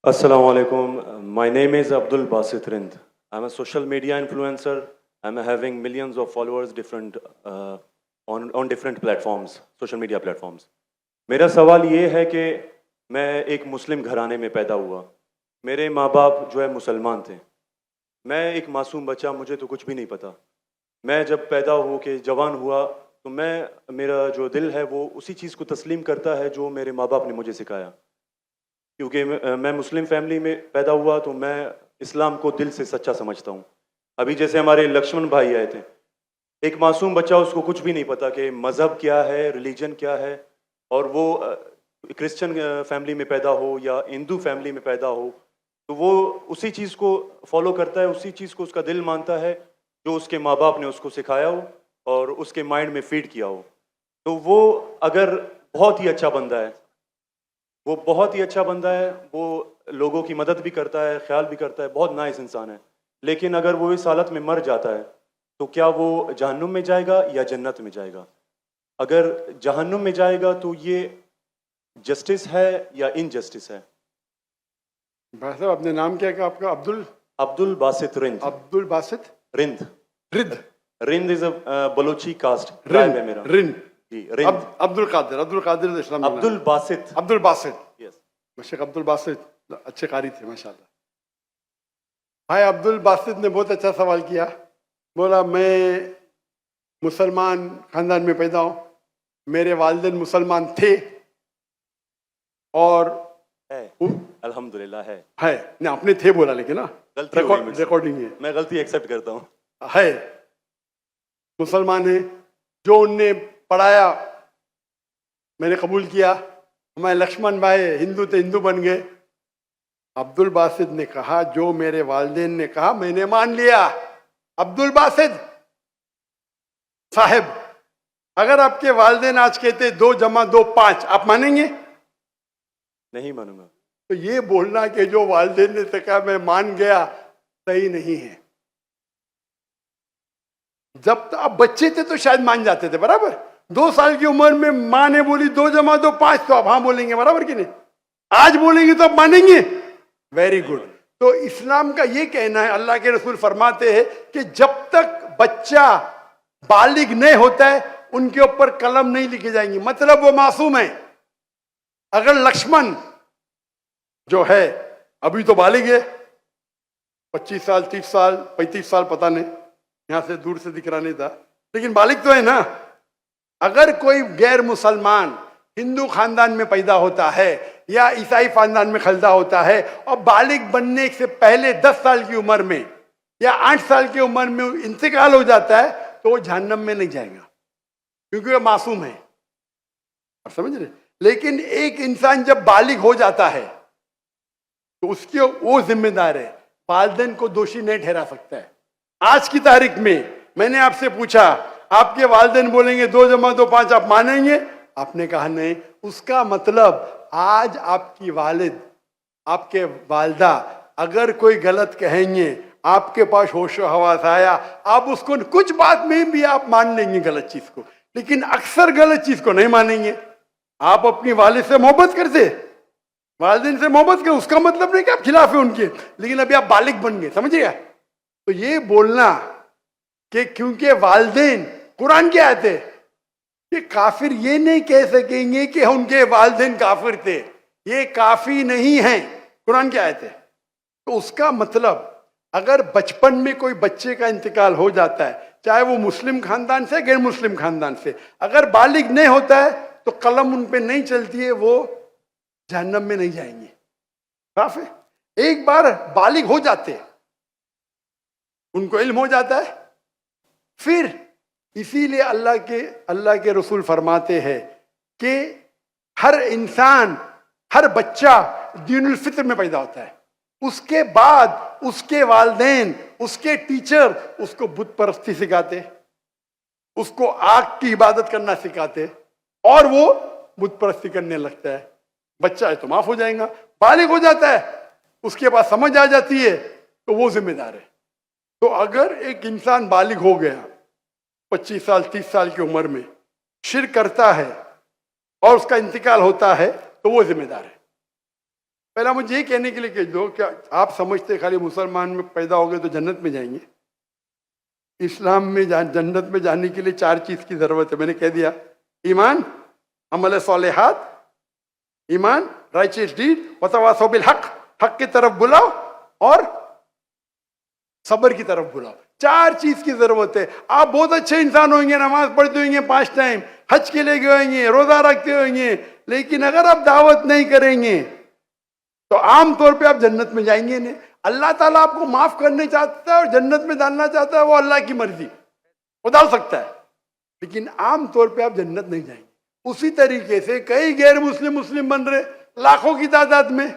Assalamu alaikum. My name is Abdul Basit Rind. I'm a social media influencer. I'm having millions of followers on different platforms, social media platforms. मेरा सवाल ये है कि मैं एक मुस्लिम घराने में पैदा हुआ. मेरे माँ बाप जो है मुसलमान थे. मैं एक मासूम बच्चा, मुझे तो कुछ भी नहीं पता. मैं जब पैदा हो के जवान हुआ तो मेरा जो दिल है वो उसी चीज़ को तस्लीम करता है जो मेरे माँ बाप ने मुझे सिखाया. क्योंकि मैं मुस्लिम फैमिली में पैदा हुआ तो मैं इस्लाम को दिल से सच्चा समझता हूँ. अभी जैसे हमारे लक्ष्मण भाई आए थे, एक मासूम बच्चा, उसको कुछ भी नहीं पता कि मज़हब क्या है, रिलीजन क्या है, और वो क्रिश्चियन फैमिली में पैदा हो या हिंदू फैमिली में पैदा हो तो वो उसी चीज़ को फॉलो करता है, उसी चीज़ को उसका दिल मानता है जो उसके माँ बाप ने उसको सिखाया हो और उसके माइंड में फीड किया हो. तो वो अगर बहुत ही अच्छा बंदा है, वो बहुत ही अच्छा बंदा है, वो लोगों की मदद भी करता है, ख्याल भी करता है, बहुत नाइस इंसान है. लेकिन अगर वो इस हालत में मर जाता है तो क्या वो जहन्नुम में जाएगा या जन्नत में जाएगा? अगर जहन्नुम में जाएगा तो ये जस्टिस है या इनजस्टिस है? भाई साहब, आपने नाम क्या कहा आपका? Abdul Basit Rind. Abdul Basit Rind. Rind Rind is a Balochi caste रिन ट्राइब है मेरा. रिन जी, रिंद. अब्दुल कादिर इस्लाम में अब्दुल बासित. अब्दुल बासित. यस. शेख अब्दुल बासित अच्छे कारी थे माशाल्लाह. भाई अब्दुल बासित ने बहुत अच्छा सवाल किया. बोला मैं मुसलमान खानदान में पैदा हूँ, मेरे वालिदैन मुसलमान थे और है, अल्हम्दुलिल्लाह है. नहीं, आपने थे बोला लेकिन ना गलती हो गई मुझसे. रिकॉर्डिंग है. मैं गलती एक्सेप्ट करता हूँ. है, मुसलमान है. जो उनने पढ़ाया मैंने कबूल किया. हमारे लक्ष्मण भाई हिंदू थे, हिंदू बन गए. अब्दुल बासित ने कहा जो मेरे वालिदैन ने कहा मैंने मान लिया. अब्दुल बासित साहब, अगर आपके वालिदैन आज कहते 2 जमा 2 5, आप मानेंगे? नहीं मानूंगा. तो ये बोलना कि जो वालिदैन ने तो कहा मैं मान गया, सही नहीं है. जब तो आप बच्चे थे तो शायद मान जाते थे, बराबर. 2 साल की उम्र में माँ ने बोली 2 जमा 2 5, तो आप हाँ बोलेंगे, बराबर कि नहीं? आज बोलेंगे तो आप मानेंगे. Very good. तो इस्लाम का ये कहना है, अल्लाह के रसूल फरमाते हैं कि जब तक बच्चा बालिग नहीं होता है उनके ऊपर कलम नहीं लिखे जाएंगी, मतलब वो मासूम है. अगर लक्ष्मण जो है अभी तो बालिग है, 25 साल 30 साल 35 साल पता नहीं, यहां से दूर से दिख रहा नहीं था, लेकिन बालिग तो है ना. अगर कोई गैर मुसलमान हिंदू खानदान में पैदा होता है या ईसाई खानदान में खलदा होता है और बालिग बनने से पहले 10 साल की उम्र में या 8 साल की उम्र में इंतकाल हो जाता है तो वो जहन्नम में नहीं जाएगा, क्योंकि वो मासूम है. आप समझ रहे? लेकिन एक इंसान जब बालिग हो जाता है तो उसके वो जिम्मेदार है, वालिदैन को दोषी नहीं ठहरा सकता है. आज की तारीख में मैंने आपसे पूछा, आपके वालिदैन बोलेंगे 2 जमा 2 5, आप मानेंगे? आपने कहा नहीं. उसका मतलब आज आपकी वालिद, आपके वालदा अगर कोई गलत कहेंगे, आपके पास होशो हवास आया, आप उसको कुछ बात में भी आप मान लेंगे गलत चीज को, लेकिन अक्सर गलत चीज को नहीं मानेंगे. आप अपनी वालिद से मोहब्बत करते, वालिदैन से मोहब्बत कर, उसका मतलब नहीं कि आप खिलाफ है उनके, लेकिन अभी आप बालिग बन गए, समझिएगा. तो ये बोलना कि क्योंकि वालिदैन, कुरान क्या आयत है कि काफिर ये नहीं कह सकेंगे कि उनके वालिदैन काफिर थे, ये काफी नहीं है. कुरान क्या आयत है? तो उसका मतलब अगर बचपन में कोई बच्चे का इंतकाल हो जाता है, चाहे वो मुस्लिम खानदान से गैर मुस्लिम खानदान से, अगर बालिग नहीं होता है तो कलम उन पे नहीं चलती है, वो जहन्नम में नहीं जाएंगे. साफ है. एक बार बालिग हो जाते हैं, उनको इल्म हो जाता है, फिर इसीलिए अल्लाह के रसूल फरमाते हैं कि हर इंसान, हर बच्चा दीनुल फित्र में पैदा होता है. उसके बाद उसके वालिदैन, उसके टीचर उसको बुत परस्ती सिखाते, उसको आग की इबादत करना सिखाते और वो बुत परस्ती करने लगता है. बच्चा है तो माफ हो जाएगा. बालिग हो जाता है, उसके पास समझ आ जाती है, तो वो जिम्मेदार है. तो अगर एक इंसान बालिग हो गया 25 साल 30 साल की उम्र में, शिर्क करता है और उसका इंतकाल होता है, तो वो जिम्मेदार है. पहला मुझे ये कहने के लिए कह दो, क्या आप समझते खाली मुसलमान में पैदा हो गए तो जन्नत में जाएंगे? इस्लाम में जन्नत में जाने के लिए 4 चीज की जरूरत है, मैंने कह दिया। ईमान, अमल सालेहात, ईमान, राइचियस डीड, वतवासौ बिल हक, हक की तरफ बुलाओ और सब्र की तरफ बुलाओ। 4 चीज की जरूरत है। आप बहुत अच्छे इंसान होंगे, नमाज पढ़ते होंगे 5 टाइम, हज के लिए गए होंगे, रोजा रखते होंगे, लेकिन अगर आप दावत नहीं करेंगे तो आमतौर पे आप जन्नत में जाएंगे नहीं। अल्लाह ताला आपको माफ करने चाहता है और जन्नत में डालना चाहता है, वो अल्लाह की मर्जी, वो डाल सकता है, लेकिन आमतौर पे आप जन्नत नहीं जाएंगे। उसी तरीके से कई गैर मुस्लिम मुस्लिम बन रहे लाखों की तादाद में,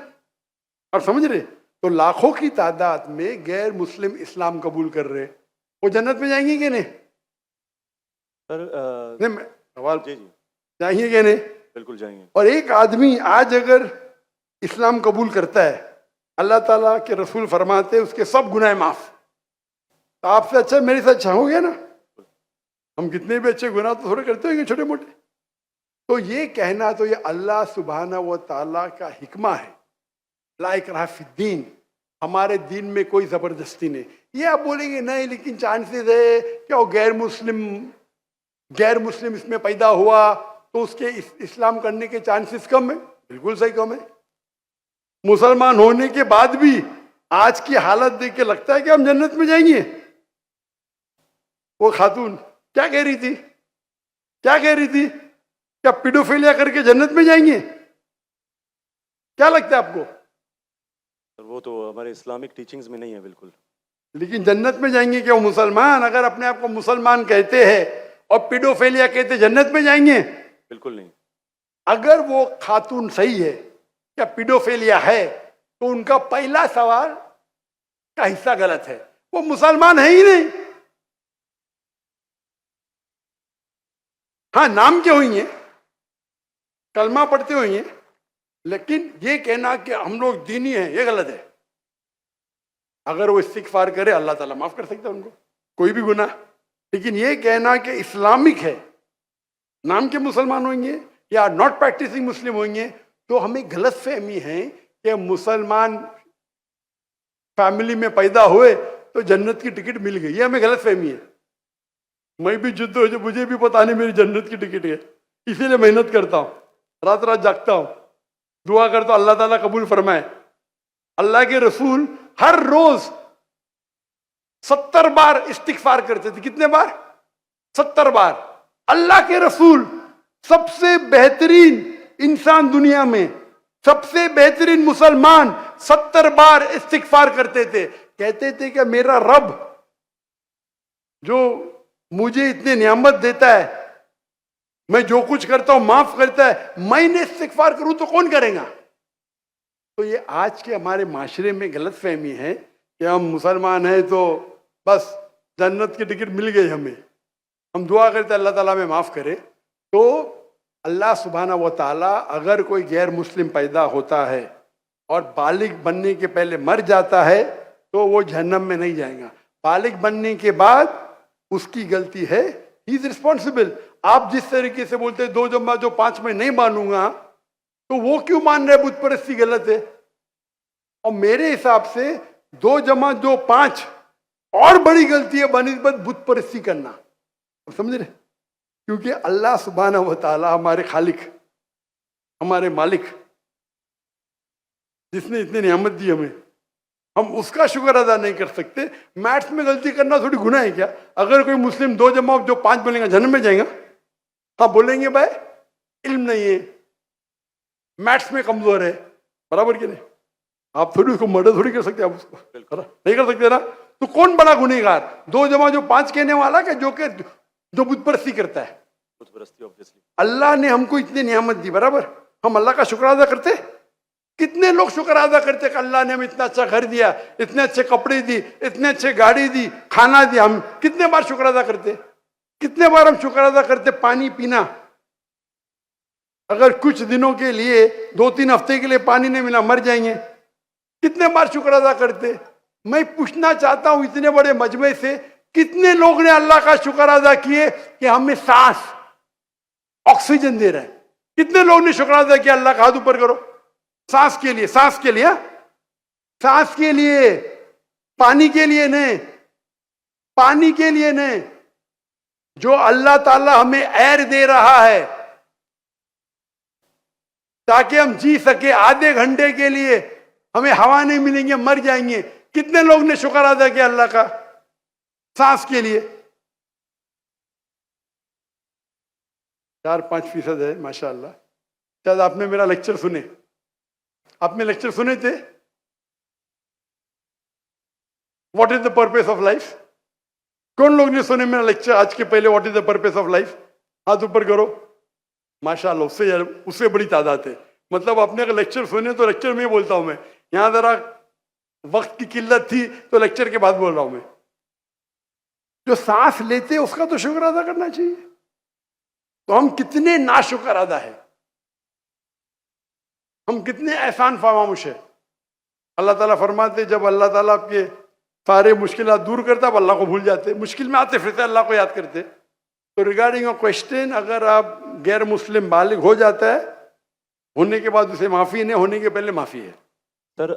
आप समझ रहे? तो लाखों की तादाद में गैर मुस्लिम इस्लाम कबूल कर रहे, वो जन्नत में जाएंगे कि नहीं? सर नहीं, सवाल जी जी जाएंगे कि नहीं? बिल्कुल जाएंगे। और एक आदमी आज अगर इस्लाम कबूल करता है, अल्लाह ताला के रसूल फरमाते हैं उसके सब गुनाह माफ। तो आपसे अच्छा मेरे से अच्छा हो गया ना? हम कितने भी अच्छे गुनाह तो थोड़े करते होंगे छोटे मोटे। तो ये कहना तो ये अल्लाह सुब्हाना व ताला का हिकमा है, ला इकराह फिद्दीन, हमारे दीन में कोई जबरदस्ती नहीं। ये आप बोलेंगे नहीं लेकिन चांसेस है क्या वो गैर मुस्लिम इसमें पैदा हुआ तो उसके इस्लाम करने के चांसेस कम है। बिल्कुल सही कम है। मुसलमान होने के बाद भी आज की हालत देख के लगता है कि हम जन्नत में जाएंगे। वो खातून क्या कह रही थी, क्या कह रही थी? क्या पीडोफिलिया करके जन्नत में जाएंगे? क्या लगता है आपको? सर वो तो हमारे इस्लामिक टीचिंग्स में नहीं है बिल्कुल। लेकिन जन्नत में जाएंगे क्या वो मुसलमान? अगर अपने आप को मुसलमान कहते हैं और पीडोफिलिया कहते जन्नत में जाएंगे? बिल्कुल नहीं। अगर वो खातून सही है, क्या पीडोफिलिया है, तो उनका पहला सवाल का हिस्सा गलत है। वो मुसलमान है ही नहीं। हाँ, नाम के होंगे, कलमा पढ़ते होंगे, लेकिन ये कहना कि हम लोग दीनी हैं, ये गलत है। अगर वो इस्तिगफार करे अल्लाह ताला माफ कर सकता है उनको, कोई भी गुनाह। लेकिन ये कहना कि इस्लामिक है, नाम के मुसलमान होंगे या नॉट प्रैक्टिसिंग मुस्लिम होंगे, तो हमें गलत फहमी है कि मुसलमान फैमिली में पैदा हुए तो जन्नत की टिकट मिल गई। ये हमें गलत फहमी है। मैं भी जिद्द हो जो मुझे भी पता नहीं मेरी जन्नत की टिकट है, इसीलिए मेहनत करता हूँ, रात रात जागता हूँ, दुआ करता हूँ अल्लाह ताला कबूल फरमाए। अल्लाह के रसूल हर रोज 70 बार इस्तिगफार करते थे। कितने बार? 70 बार। अल्लाह के रसूल सबसे बेहतरीन इंसान दुनिया में, सबसे बेहतरीन मुसलमान 70 बार इस्तिगफार करते थे। कहते थे कि मेरा रब जो मुझे इतने नियामत देता है, मैं जो कुछ करता हूं माफ करता है, मैंने इस्तिगफार करूं तो कौन करेगा? तो ये आज के हमारे माशरे में गलत फहमी है कि हम मुसलमान हैं तो बस जन्नत की टिकट मिल गई हमें, हम दुआ करते अल्लाह ताला में माफ करे। तो अल्लाह सुब्हाना व ताला अगर कोई गैर मुस्लिम पैदा होता है और बालिग बनने के पहले मर जाता है तो वो जहन्नम में नहीं जाएगा। बालिग बनने के बाद उसकी गलती है, ही इज रिस्पॉन्सिबल। आप जिस तरीके से बोलते हैं 2 जमा जो 5 में नहीं मानूंगा, तो वो क्यों मान रहे बुत परस्ती गलत है? और मेरे हिसाब से 2 जमा जो 5 और बड़ी गलती है बनिस्बत बुत परस्ती करना। समझ रहे? क्योंकि अल्लाह सुब्हाना व ताला हमारे खालिक, हमारे मालिक, जिसने इतनी नियामत दी हमें, हम उसका शुक्र अदा नहीं कर सकते। मैथ्स में गलती करना थोड़ी गुनाह है क्या? अगर कोई मुस्लिम 2 जमा जो 5 बोलेगा जन्नत में जाएगा? हाँ बोलेंगे भाई इल्म नहीं है, मैथ्स में कमजोर है, बराबर कि नहीं? आप थोड़ी उसको मर्डर थोड़ी कर सकते, आप उसको नहीं कर सकते ना। तो कौन बड़ा गुनहगार? 2 जमा जो 5 कहने वाला क्या जो बुत परस्ती करता है? बुत परस्ती ऑब्वियसली। अल्लाह अल्लाह ने हमको इतनी नियामत दी, बराबर, हम अल्लाह का शुक्र अदा करते? कितने लोग शुक्र अदा करते कि अल्लाह ने हमें इतना अच्छा घर दिया, इतने अच्छे कपड़े दी, इतने अच्छे गाड़ी दी, खाना दिया? हम कितने बार शुक्र अदा करते? कितने बार हम शुक्र अदा करते? पानी पीना, अगर कुछ दिनों के लिए 2-3 हफ्ते के लिए पानी नहीं मिला मर जाएंगे, कितने बार शुक्र अदा करते? मैं पूछना चाहता हूं इतने बड़े मजमे से कितने लोग ने अल्लाह का शुक्र अदा किए कि हमें सांस ऑक्सीजन दे रहा है? कितने लोग ने शुक्र अदा किया? अल्लाह का हाथ ऊपर करो। सांस के लिए, सांस के लिए, हाँ? सांस के लिए, पानी के लिए नहीं, पानी के लिए नहीं। जो अल्लाह ताला हमें एयर दे रहा है ताकि हम जी सके, आधे घंटे के लिए हमें हवा नहीं मिलेंगे, मर जाएंगे। कितने लोग ने शुक्र अदा किया अल्लाह का सांस के लिए? 4-5% है माशाअल्लाह। शायद आपने मेरा लेक्चर सुने, आपने लेक्चर सुने थे, what is the purpose of life? कौन लोग ने सुने मेरा लेक्चर आज के पहले, what is the purpose of life? हाथ ऊपर करो। माशाअल्लाह, उससे बड़ी तादाद है। मतलब आपने अगर लेक्चर सुने तो लेक्चर में बोलता हूं मैं, यहां जरा वक्त की किल्लत थी तो लेक्चर के बाद बोल रहा हूं मैं। जो सांस लेते उसका तो शुक्र अदा करना चाहिए। तो हम कितने नाशुक्र अदा है, हम कितने एहसान फरामोश है। अल्लाह ताला फरमाते जब अल्लाह ताला आपके सारे मुश्किलात दूर करता है, अल्लाह को भूल जाते, मुश्किल में आते फिरते अल्लाह को याद करते। तो रिगार्डिंग अ क्वेश्चन, अगर आप गैर मुस्लिम बालिग हो जाता है, होने के बाद उसे माफी नहीं, होने के पहले माफी है। सर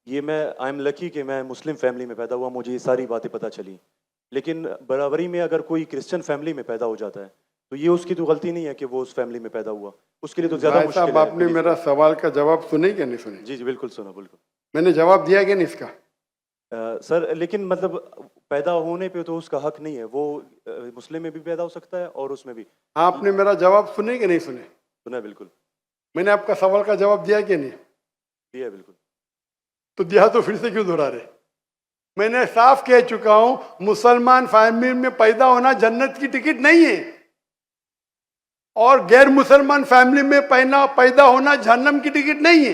ये मैं आई एम लकी कि मैं मुस्लिम फैमिली में पैदा हुआ, मुझे ये सारी बातें पता चली। लेकिन बराबरी में अगर कोई क्रिश्चियन फैमिली में पैदा हो जाता है तो ये उसकी तो गलती नहीं है कि वो उस फैमिली में पैदा हुआ, उसके लिए तो ज्यादा भाई मुश्किल साहब, है। आपने मेरा सवाल का जवाब सुने क्या नहीं सुने? जी जी बिल्कुल सुना, बिल्कुल। मैंने जवाब दिया क्या नहीं इसका? सर लेकिन मतलब पैदा होने पे तो उसका हक नहीं है, वो मुस्लिम में भी पैदा हो सकता है और उसमें भी। आपने मेरा जवाब सुने कि नहीं सुने? सुना है, बिल्कुल मैंने आपका सवाल का जवाब दिया कि नहीं? दिया है, बिल्कुल। तो दिया तो फिर से क्यों दोहरा रहे? मैंने साफ कह चुका हूं, मुसलमान फैमिली में पैदा होना जन्नत की टिकट नहीं है, और गैर मुसलमान फैमिली में पैदा होना जहन्नम की टिकट नहीं है।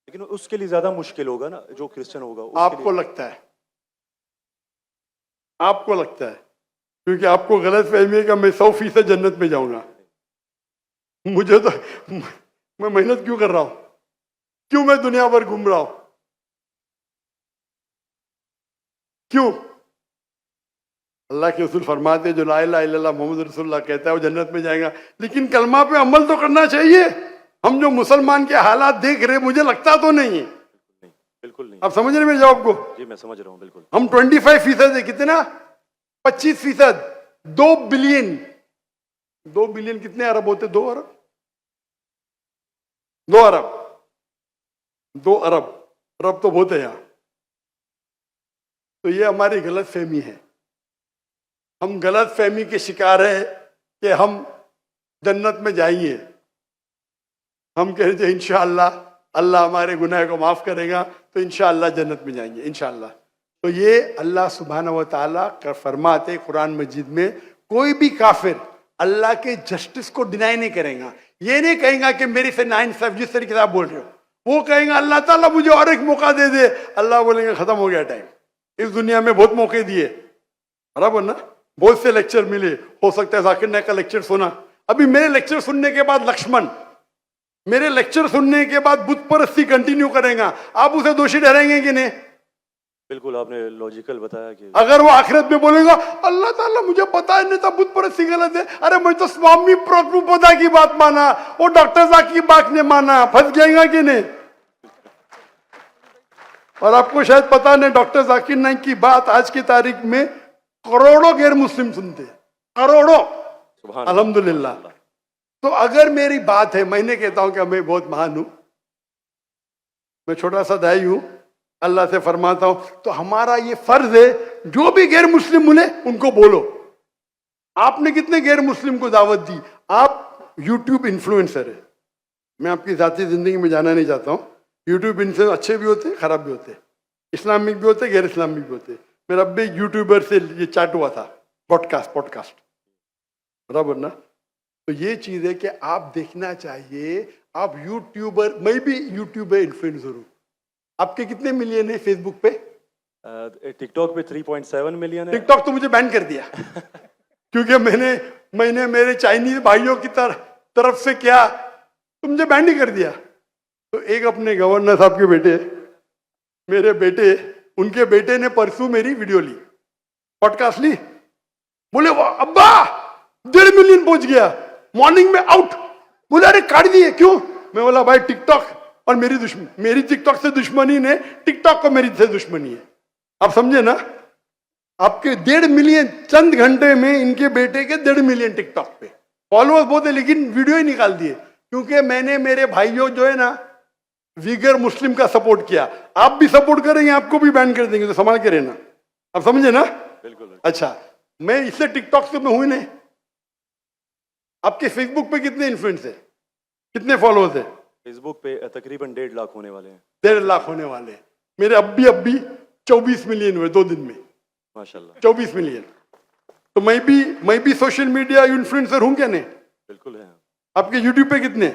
लेकिन उसके लिए ज्यादा मुश्किल होगा ना, जो क्रिश्चियन होगा उसके आपको लगता है, आपको लगता है, क्योंकि आपको गलत फहमी है कि मैं 100% जन्नत में जाऊंगा। मुझे तो, मैं मेहनत क्यों कर रहा हूं, क्यों मैं दुनिया भर घूम रहा हूं, क्यों? अल्लाह के रसूल फरमाते जो ला इलाहा इल्लल्लाह मोहम्मद रसूलुल्लाह कहता है वो जन्नत में जाएगा। लेकिन कलमा पे अमल तो करना चाहिए। हम जो मुसलमान के हालात देख रहे, मुझे लगता तो नहीं है। नहीं, बिल्कुल नहीं। आप समझ रहे मेरे जवाब को? जी मैं समझ रहा हूँ, बिल्कुल। हम 25% है, कितना? 25%। 2 बिलियन, 2 बिलियन कितने अरब होते? 2 अरब, 2 अरब, 2 अरब, अरब तो बहुत है यहां। तो ये हमारी गलत फहमी है, हम गलत फहमी के शिकार है कि हम जन्नत में जाएंगे। हम कह रहे थे इंशाअल्लाह अल्लाह हमारे गुनाह को माफ करेगा तो इंशाअल्लाह जन्नत में जाएंगे, इंशाअल्लाह। तो ये अल्लाह सुब्हानहू व तआला का फरमाते कुरान मजीद में, कोई भी काफिर अल्लाह के जस्टिस को डिनाई नहीं करेगा। ये नहीं कहेगा कि मेरे से नाइंसाफ, जिस तरीके से आप बोल रहे हो, वो कहेगा अल्लाह ताला मुझे और एक मौका दे दे। अल्लाह बोलेंगे खत्म हो गया टाइम, इस दुनिया में बहुत मौके दिए, बराबर ना, बहुत से लेक्चर मिले, हो सकता है जाकिर नायक का लेक्चर सुना। अभी मेरे लेक्चर सुनने के बाद लक्ष्मण मेरे लेक्चर सुनने के बाद बुत परस्ती कंटिन्यू करेगा, आप उसे दोषी ठहराएंगे कि नहीं? बिल्कुल, आपने लॉजिकल बताया कि अगर वो आखिरत में बोलेगा अल्लाह ताला मुझे पता ही नहीं था बुत परस्ती गलत है, अरे मैं तो स्वामी प्रभुपदा की बात माना, वो डॉक्टर जाकिर की बात ने माना, फंस जाएगा कि नहीं? और आपको शायद पता नहीं, डॉक्टर जाकिर नाइक की बात आज की तारीख में करोड़ों गैर मुस्लिम सुनते हैं, करोड़ों, सुभान अल्हम्दुलिल्लाह। तो अगर मेरी बात है, मैंने कहता हूं कि मैं बहुत महान हूं, मैं छोटा सा दाई हूं, अल्लाह से फरमाता हूं, तो हमारा ये फर्ज है जो भी गैर मुस्लिम मिले उनको बोलो। आपने कितने गैर मुस्लिम को दावत दी? आप यूट्यूब इन्फ्लुएंसर है, मैं आपकी जाती जिंदगी में जाना नहीं चाहता हूं। यूट्यूब इन्फ्लुएंसर अच्छे भी होते, खराब भी होते, इस्लामिक भी होते, गैर इस्लामिक भी होते। मेरा अब एक यूट्यूबर से ये चैट हुआ था, पॉडकास्ट, बराबर ना। तो ये चीज है कि आप देखना चाहिए, आप यूट्यूबर, मैं भी यूट्यूबर इन्फ्लुएंसर हूं। आपके कितने मिलियन है फेसबुक पे? टिकटॉक पे 3.7 मिलियन है। टिकटॉक तो मुझे बैन कर दिया क्योंकि मैंने मेरे चाइनीज भाइयों की तरफ से क्या, तो मुझे बैन ही कर दिया। तो एक अपने गवर्नर साहब के बेटे, मेरे बेटे, उनके बेटे ने परसों मेरी वीडियो ली, पॉडकास्ट ली, बोले वाह अब्बा 1.5 मिलियन पहुंच गया, मॉर्निंग में आउट। बोले अरे काट दिए, क्यों? मैं बोला भाई टिकटॉक और मेरी टिकटॉक से दुश्मनी ने टिकटॉक को मेरी से दुश्मनी है। आप समझे ना? आपके 1.5 मिलियन चंद घंटे में इनके बेटे के 1.5 मिलियन टिकटॉक पे फॉलोअर्स बहुत है, लेकिन वीडियो ही निकाल दिए क्योंकि मैंने मेरे भाइयों जो है ना वीगर मुस्लिम का सपोर्ट किया। आप भी सपोर्ट करेंगे आपको भी बैन कर देंगे, तो संभाल के रहना। आप समझे ना? बिल्कुल। अच्छा, मैं इससे टिकटॉक से मैं हुई नहीं। आपके फेसबुक पे कितने इन्फ्लुएंस है, कितने फॉलोअर्स है? फेसबुक पे तकरीबन 1.5 लाख होने वाले हैं। 1.5 लाख होने वाले हैं। मेरे अब भी 24 मिलियन हुए 2 दिन में, माशाल्लाह। 24 मिलियन। तो मैं भी सोशल मीडिया इन्फ्लुएंसर हूं क्या? नहीं, बिल्कुल है। आपके यूट्यूब पे कितने?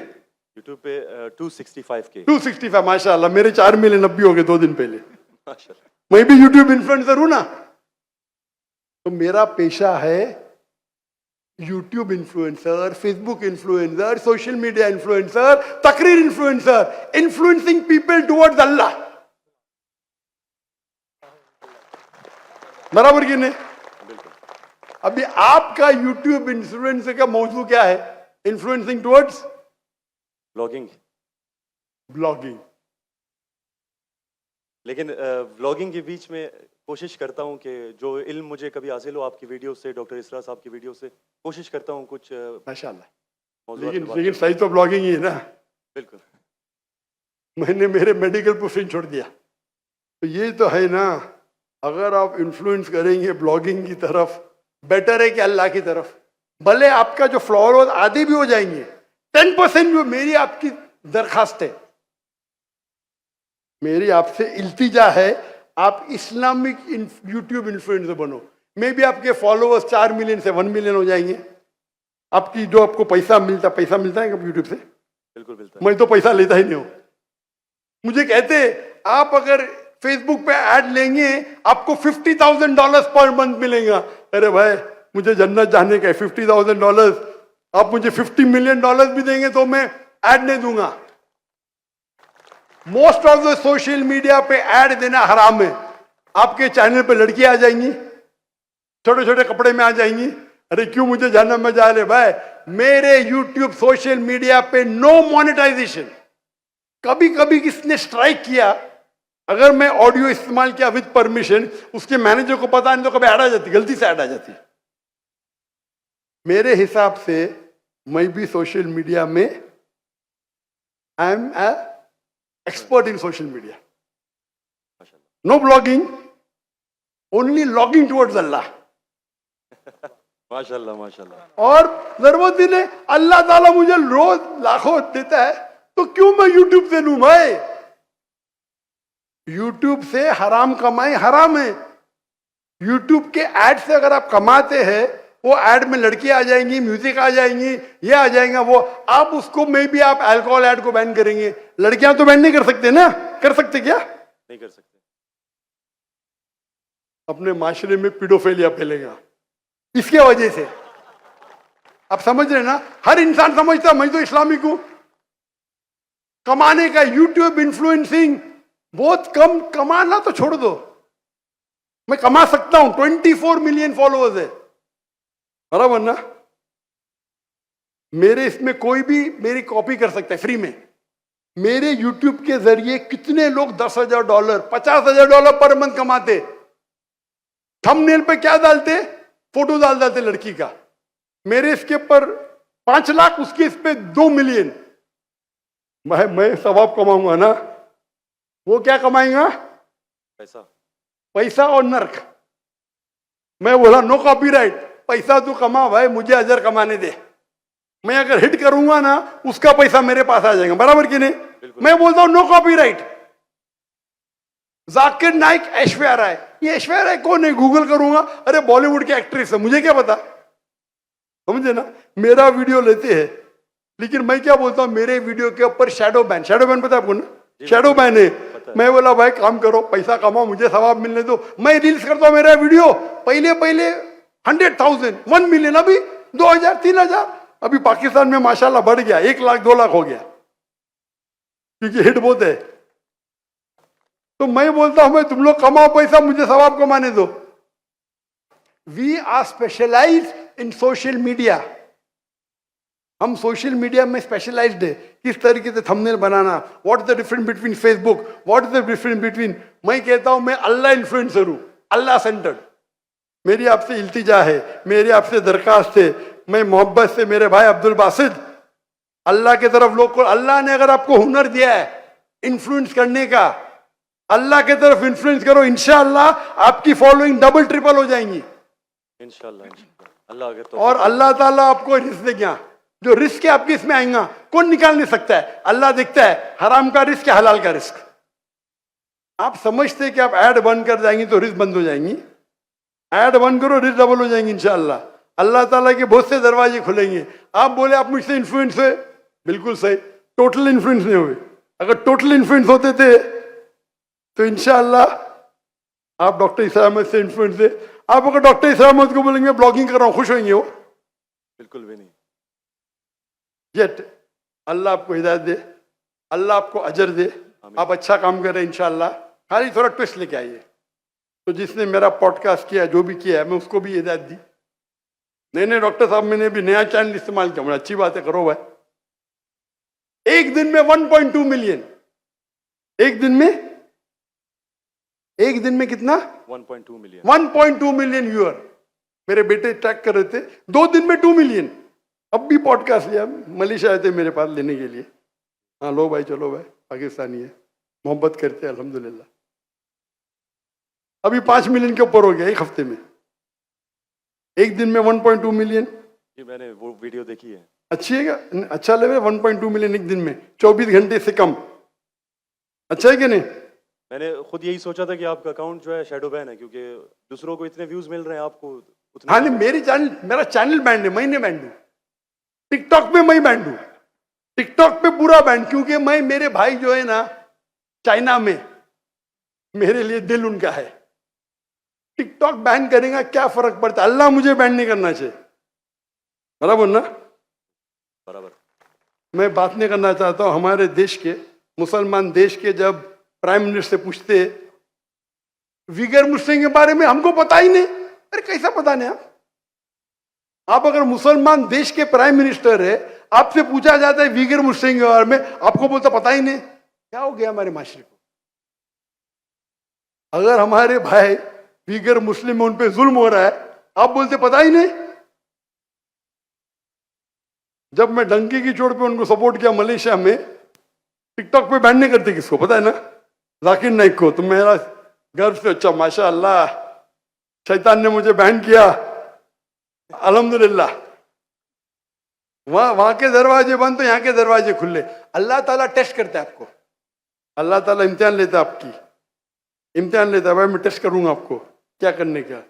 यूट्यूब पे 265 के। 265, माशाल्लाह। मेरे 4 मिलियन अब भी हो गए 2 दिन पहले। माशाल्लाह। मैं भी यूट्यूब इन्फ्लुएंसर हूं ना। तो मेरा पेशा है YouTube influencer, Facebook influencer, social media influencer, तकरीर इन्फ्लुएंसर, इन्फ्लुएंसिंग पीपल टुवर्ड्स अल्लाह। बराबर कि नहीं? अभी आपका यूट्यूब इन्फ्लुएंसर का मौजू क्या है? Influencing towards blogging. ब्लॉगिंग। लेकिन व्लॉगिंग के बीच में कोशिश करता हूं कि जो इल्म मुझे कभी हासिल हो आपकी वीडियो से, डॉक्टर इसरा साहब की वीडियो से, कोशिश करता हूं कुछ माशाल्लाह। मौज़ूआत पे बात लेकिन सही तो ब्लॉगिंग ही है ना। बिल्कुल। मैंने मेरे मेडिकल प्रोफेशन छोड़ दिया, तो ये तो है ना। अगर आप इन्फ्लुएंस करेंगे ब्लॉगिंग की तरफ, बेटर है कि अल्लाह की तरफ। भले आपका जो फॉलोअर्स आधे भी हो जाएंगे, 10% भी, मेरी आपकी दरखास्त है, मेरी आपसे इल्तिजा है, आप इस्लामिक यूट्यूब इन्फ्लुएंसर बनो। मे भी आपके फॉलोअर्स 4 मिलियन से 1 मिलियन हो जाएंगे। आपकी जो आपको पैसा मिलता है कब यूट्यूब से? बिल्कुल मिलता है। मैं तो पैसा लेता ही नहीं हूं। मुझे कहते आप अगर फेसबुक पे ऐड लेंगे आपको $50,000 पर मंथ मिलेगा। अरे भाई, मुझे जन्नत जाने का है, $50,000 आप मुझे $50 मिलियन भी देंगे तो मैं ऐड नहीं दूंगा। Most of the social media पे ऐड देना हराम है। आपके चैनल पे लड़कियां आ जाएंगी, छोटे छोटे कपड़े में आ जाएंगी। अरे क्यों मुझे जन्नत में जा रहे भाई? मेरे यूट्यूब सोशल मीडिया पे नो मोनेटाइजेशन। कभी कभी किसने स्ट्राइक किया, अगर मैं ऑडियो इस्तेमाल किया विद परमिशन, उसके मैनेजर को पता नहीं तो कभी ऐड आ जाती, गलती से ऐड आ जाती। मेरे हिसाब से मैं भी सोशल मीडिया में I am a expert in social media. No blogging, only logging towards Allah. माशाल्लाह माशाल्लाह। और जरूरत ही नहीं, अल्लाह ताला मुझे रोज लाखों देता है, तो क्यों मैं यूट्यूब से लूं भाई? यूट्यूब से हराम कमाई हराम है। यूट्यूब के ऐड से अगर आप कमाते हैं, वो ऐड में लड़कियां आ जाएंगी, म्यूजिक आ जाएंगी, ये आ जाएगा वो, आप उसको में भी आप अल्कोहल ऐड को बैन करेंगे। लड़कियां तो बैन नहीं कर सकते ना? कर सकते क्या? नहीं कर सकते। अपने माशरे में पीडोफिलिया फैलेगा इसके वजह से। आप समझ रहे ना? हर इंसान समझता मैं तो इस्लामिक हूं। कमाने का यूट्यूब इन्फ्लुएंसिंग बहुत कम, कमाना तो छोड़ दो, मैं कमा सकता हूं। 24 मिलियन फॉलोअर्स है, बराबर ना? मेरे इसमें कोई भी मेरी कॉपी कर सकता है फ्री में। मेरे यूट्यूब के जरिए कितने लोग $10,000, $50,000 पर मंथ कमाते। थंबनेल पे क्या डालते? फोटो डाल देते लड़की का। मेरे इसके ऊपर 5 लाख, उसके इस पे 2 मिलियन। मैं सवाब कमाऊंगा ना, वो क्या कमाएगा? पैसा और नर्क। मैं बोला नो कॉपीराइट, पैसा तू कमा भाई, मुझे अजर कमाने दे। मैं अगर हिट करूंगा ना, उसका पैसा मेरे पास आ जाएगा, बराबर कि नहीं? मैं बोलता हूं नो कॉपीराइट। जाकिर नाइक, ऐश्वर्या राय, ये ऐश्वर्या राय कौन है? गूगल करूंगा, अरे बॉलीवुड की एक्ट्रेस है, मुझे क्या पता? समझे ना? मेरा वीडियो लेते हैं, लेकिन मैं क्या बोलता हूं, मेरे वीडियो के ऊपर शैडो बैन पता है आपको ना? शैडो बैन है। मैं बोला भाई काम करो, पैसा कमाओ, मुझे सवाब मिलने दो। मैं रील्स करता हूं, मेरा वीडियो पहले 100,000, 1 मिलियन, अभी 2,000, 3,000। अभी पाकिस्तान में माशाल्लाह बढ़ गया, 1 लाख 2 लाख हो गया, क्योंकि हिट बहुत है। तो मैं बोलता हूं, मैं तुम लोग कमाओ पैसा, मुझे सवाब कमाने दो। We are specialised in social media. हम सोशल मीडिया में स्पेशलाइज्ड है, किस तरीके से थंबनेल बनाना, what is the difference between Facebook, what is the difference between, मैं कहता हूं मैं अल्लाह इन्फ्लुएंसर हूं, अल्लाह सेंटर्ड। मेरी आपसे इल्तिजा है, मेरी आपसे दरखास्त है, मैं मोहब्बत से मेरे भाई अब्दुल बासित, अल्लाह की तरफ लोग को, अल्लाह ने अगर आपको हुनर दिया है इन्फ्लुएंस करने का, अल्लाह की तरफ इन्फ्लुएंस करो, इंशाअल्लाह आपकी फॉलोइंग डबल ट्रिपल हो जाएंगी इंशाल्लाह अल्लाह अगर तो। और अल्लाह ताला आपको रिस्क देगा, जो रिस्क है आपके इसमें आएगा कौन निकाल नहीं सकता है, अल्लाह देखता है हराम का रिस्क है हलाल का रिस्क। आप समझते हैं कि आप ऐड बंद कर जाएंगी तो रिस्क बंद हो जाएंगी, ऐड बंद करो रिस्क डबल हो जाएंगी इंशाअल्लाह। अल्लाह ताला के बहुत से दरवाजे खुलेंगे। आप बोले आप मुझसे इन्फ्लुएंस हुए, बिल्कुल सही, टोटल इन्फ्लुएंस नहीं हुए। अगर टोटल इन्फ्लुएंस होते थे तो इंशाअल्लाह आप डॉक्टर इसरार अहमद से इन्फ्लुएंस थे। आप अगर डॉक्टर इसरार अहमद को बोलेंगे ब्लॉगिंग कर रहा हूं, खुश होंगे वो? बिल्कुल भी नहीं। येट अल्लाह आपको हिदायत दे, अल्लाह आपको अजर दे, आप अच्छा काम कर रहे हैं इंशाअल्लाह। खाली थोड़ा ट्विस्ट लेके आइए। तो जिसने मेरा पॉडकास्ट किया, जो भी किया है, मैं उसको भी हिदायत दी, नहीं डॉक्टर साहब मैंने भी नया चैनल इस्तेमाल किया, अच्छी बात है, करो भाई। एक दिन में 1.2 मिलियन, एक दिन में कितना? 1.2 मिलियन। 1.2 million viewer. मेरे बेटे ट्रैक कर रहे थे, 2 दिन में 2 मिलियन। अब भी पॉडकास्ट लिया, मलेशिया आए थे मेरे पास लेने के लिए। हाँ लो भाई, चलो भाई, पाकिस्तानी है, मोहब्बत करते हैं अल्हम्दुलिल्लाह। अभी 5 मिलियन के ऊपर हो गया एक हफ्ते में, एक दिन में 1.2 मिलियन। जी मैंने वो वीडियो देखी है। अच्छी है क्या? अच्छा लगे 1.2 मिलियन एक दिन में, 24 घंटे से कम, अच्छा है कि नहीं? मैंने खुद यही सोचा था कि आपका अकाउंट जो है शैडो बैन है, क्योंकि दूसरों को इतने व्यूज मिल रहे हैं, आपको उतने। हाँ नहीं, मेरा चैनल बैंड है, मैं नहीं बैंड हूं। टिकटॉक पे मैं बैंड हूं, टिकटॉक पे पूरा बैंड, क्योंकि मैं, मेरे भाई जो है ना चाइना में, मेरे लिए दिल उनका है। टिकटॉक बैन करेगा क्या फर्क पड़ता है, अल्लाह मुझे बैन नहीं करना चाहिए, बराबर ना? बराबर। मैं बात नहीं करना चाहता हूं हमारे देश के, मुसलमान देश के, जब प्राइम मिनिस्टर से पूछते विगर मुस्लिम के बारे में, हमको पता ही नहीं। अरे कैसा पता नहीं? आप अगर मुसलमान देश के प्राइम मिनिस्टर है, आपसे पूछा जाता है विगर मुस्लिम के बारे में, आपको बोलता पता ही नहीं। क्या हो गया हमारे माशरे को? अगर हमारे भाई विगर मुस्लिम में उन पे जुल्म हो रहा है, आप बोलते पता ही नहीं। जब मैं डंकी की चोट पे उनको सपोर्ट किया मलेशिया में, टिकटॉक पे बैन नहीं करते किसको, पता है ना? जाकिर नाइक को। तो मेरा गर्व से, अच्छा माशाअल्लाह, शैतान ने मुझे बैन किया, अल्हम्दुलिल्लाह। वहां के दरवाजे बंद तो यहाँ के दरवाजे खुले। अल्लाह ताला टेस्ट करता है आपको, अल्लाह ताला इम्तिहान लेता है, आपकी इम्तिहान लेता है। भाई मैं टेस्ट करूंगा आपको क्या करने का।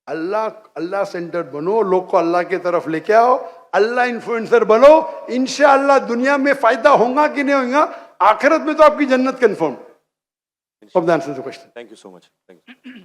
अल्लाह सेंटर्ड बनो, लोग को अल्लाह की तरफ लेके आओ, अल्लाह इन्फ्लुएंसर बनो, इंशाअल्लाह दुनिया में फायदा होगा कि नहीं होगा, आखिरत में तो आपकी जन्नत confirm. Hope that answers the question. Thank you so much. Thank you.